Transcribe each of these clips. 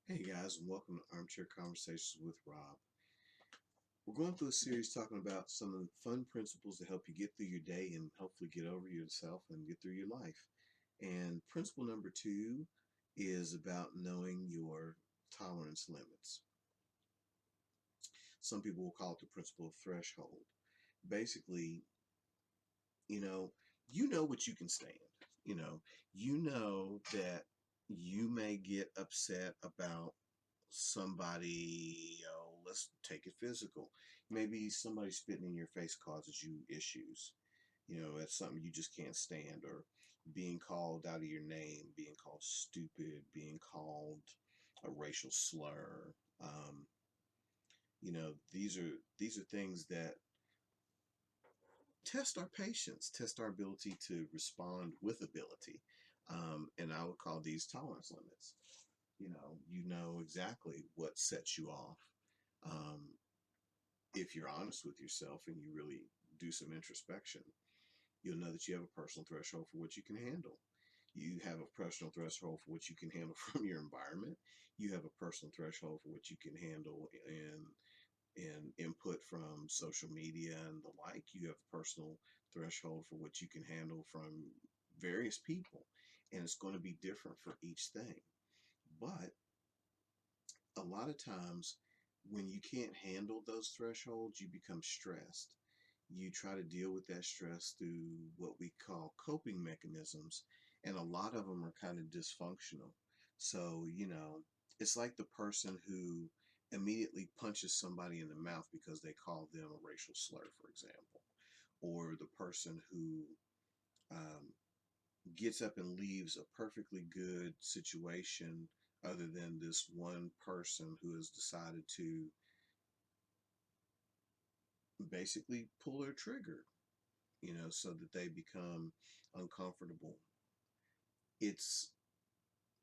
Hey guys, and welcome to Armchair Conversations with Rob. We're going through a series talking about some of the fun principles to help you get through your day and hopefully get over yourself and get through your life. And principle number two is about knowing your tolerance limits. Some people will call it the principle of threshold. Basically, you know, you know what you can stand. You know, you know that you may get upset about somebody, let's take it physical. Maybe somebody spitting in your face causes you issues. That's something you just can't stand, or being called out of your name, being called stupid, being called a racial slur. These are things that test our patience, test our ability to respond with ability. And I would call these tolerance limits. You know exactly what sets you off. Um, if you're honest with yourself and you really do some introspection, you'll know that you have a personal threshold for what you can handle. You have a personal threshold for what you can handle from your environment. You have a personal threshold for what you can handle in input from social media and the like. You have a personal threshold for what you can handle from various people. And it's going to be different for each thing. But a lot of times when you can't handle those thresholds, you become stressed. You try to deal with that stress through what we call coping mechanisms, and a lot of them are kind of dysfunctional. So, it's like the person who immediately punches somebody in the mouth because they call them a racial slur, for example, or the person who um, gets up and leaves a perfectly good situation other than this one person who has decided to basically pull their trigger, so that they become uncomfortable. It's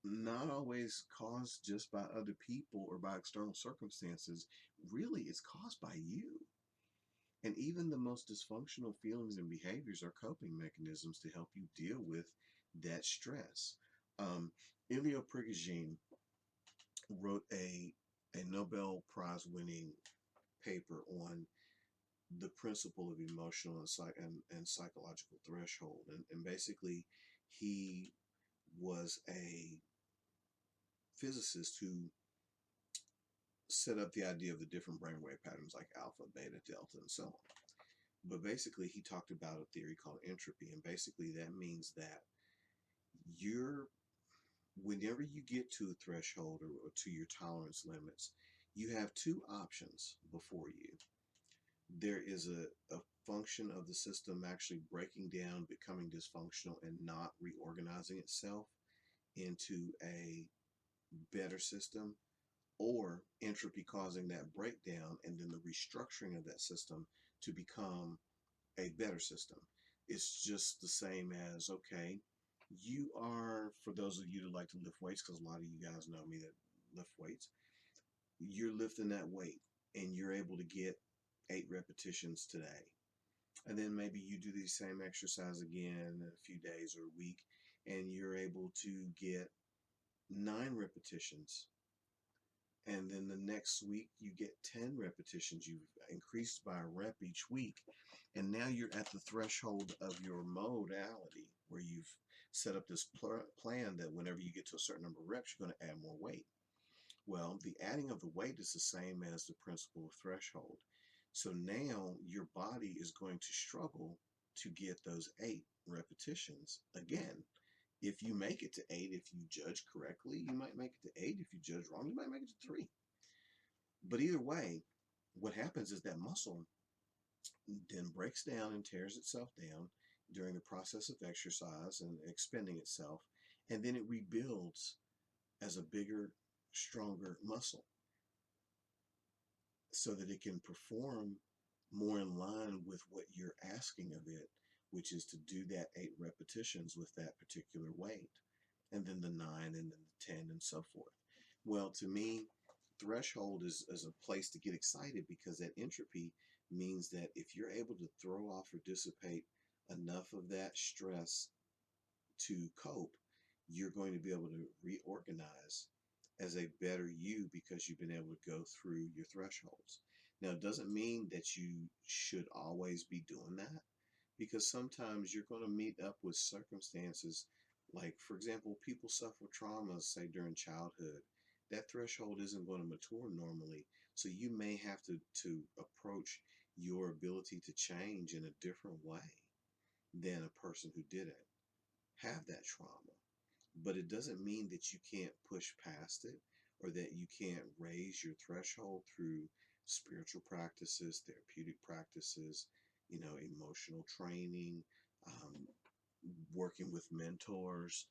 not always caused just by other people or by external circumstances. Really, it's caused by you. And even the most dysfunctional feelings and behaviors are coping mechanisms to help you deal with that stress. Um, Ilya Prigogine wrote a Nobel Prize winning paper on the principle of emotional and psychological threshold. And basically, he was a physicist who set up the idea of the different brainwave patterns like alpha, beta, delta, and so on. But basically, he talked about a theory called entropy. And basically, that means that you're, whenever you get to a threshold or to your tolerance limits, you have two options before you. There is a function of the system actually breaking down, becoming dysfunctional, and not reorganizing itself into a better system, or entropy causing that breakdown and then the restructuring of that system to become a better system. It's just the same as, okay, you are, for those of you that like to lift weights, because a lot of you guys know me that lift weights, you're lifting that weight and you're able to get 8 repetitions today. And then maybe you do the same exercise again in a few days or a week, and you're able to get 9 repetitions. And then the next week you get 10 repetitions. You've increased by a rep each week. And now you're at the threshold of your modality where you've set up this plan that whenever you get to a certain number of reps, you're going to add more weight. Well, the adding of the weight is the same as the principle of threshold. So now your body is going to struggle to get those 8 repetitions again. If you make it to 8, if you judge correctly, you might make it to 8. If you judge wrong, you might make it to 3. But either way, what happens is that muscle then breaks down and tears itself down during the process of exercise and expending itself, and then it rebuilds as a bigger, stronger muscle so that it can perform more in line with what you're asking of it, which is to do that 8 repetitions with that particular weight, and then the 9, and then the 10, and so forth. Well, to me, threshold is a place to get excited, because that entropy means that if you're able to throw off or dissipate enough of that stress to cope, you're going to be able to reorganize as a better you because you've been able to go through your thresholds. Now, it doesn't mean that you should always be doing that, because sometimes you're going to meet up with circumstances like, for example, people suffer traumas, say during childhood. That threshold isn't going to mature normally, so you may have to approach your ability to change in a different way than a person who didn't have that trauma. But it doesn't mean that you can't push past it, or that you can't raise your threshold through spiritual practices, therapeutic practices, emotional training, um, working with mentors.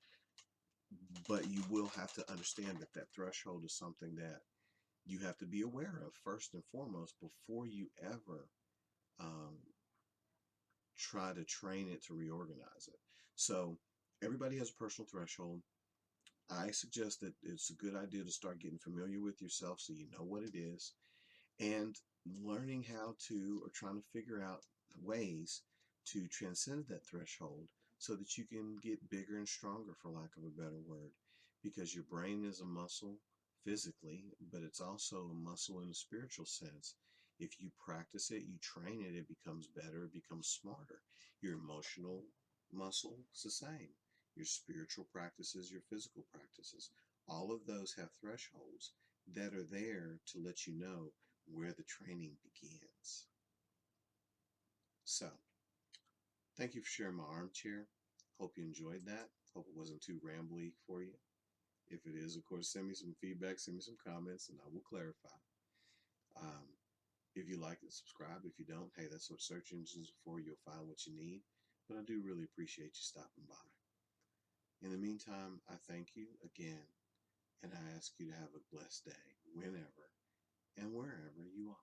But you will have to understand that that threshold is something that you have to be aware of first and foremost before you ever um, try to train it to reorganize it. So everybody has a personal threshold. I suggest that it's a good idea to start getting familiar with yourself so you know what it is, and learning how to, or trying to figure out ways to transcend that threshold so that you can get bigger and stronger, for lack of a better word, because your brain is a muscle physically, but it's also a muscle in a spiritual sense. If you practice it, you train it, it becomes better, it becomes smarter. Your emotional muscle is the same. Your spiritual practices, your physical practices, all of those have thresholds that are there to let you know where the training begins. So, thank you for sharing my armchair. Hope you enjoyed that. Hope it wasn't too rambly for you. If it is, of course, send me some feedback, send me some comments, and I will clarify. Um, if you like it, subscribe. If you don't, hey, that's what search engines are for. You'll find what you need. But I do really appreciate you stopping by. In the meantime, I thank you again, and I ask you to have a blessed day whenever and wherever you are.